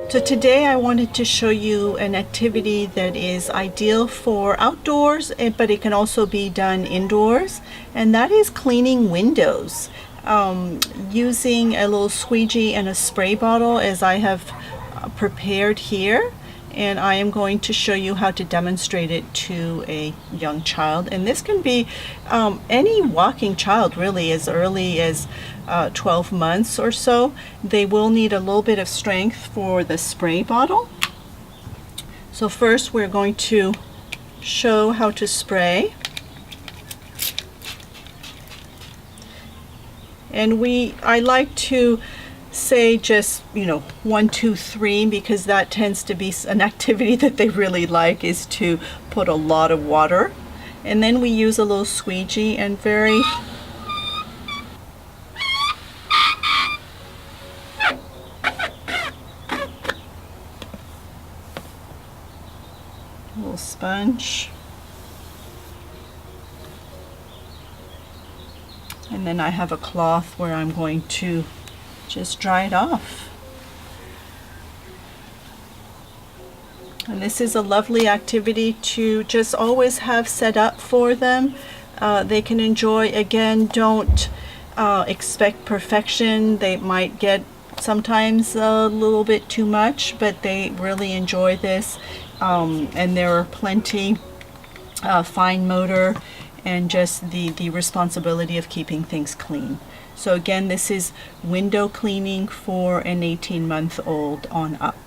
So today I wanted to show you an activity that is ideal for outdoors, but it can also be done indoors, and that is cleaning windows. Using a little squeegee and a spray bottle as I have prepared here, and I am going to show you how to demonstrate it to a young child. And this can be any walking child, really, as early as 12 months or so. They will need a little bit of strength for the spray bottle. So first we're going to show how to spray. And I like to say just, 1, 2, 3, because that tends to be an activity that they really like, is to put a lot of water. And then we use a little squeegee and very little sponge. And then I have a cloth where I'm going to just dry it off. And this is a lovely activity to just always have set up for them. They can enjoy. Again, don't expect perfection. They might get sometimes a little bit too much, but they really enjoy this. And there are plenty fine motor and just the responsibility of keeping things clean. So again, this is window cleaning for an 18-month-old on up.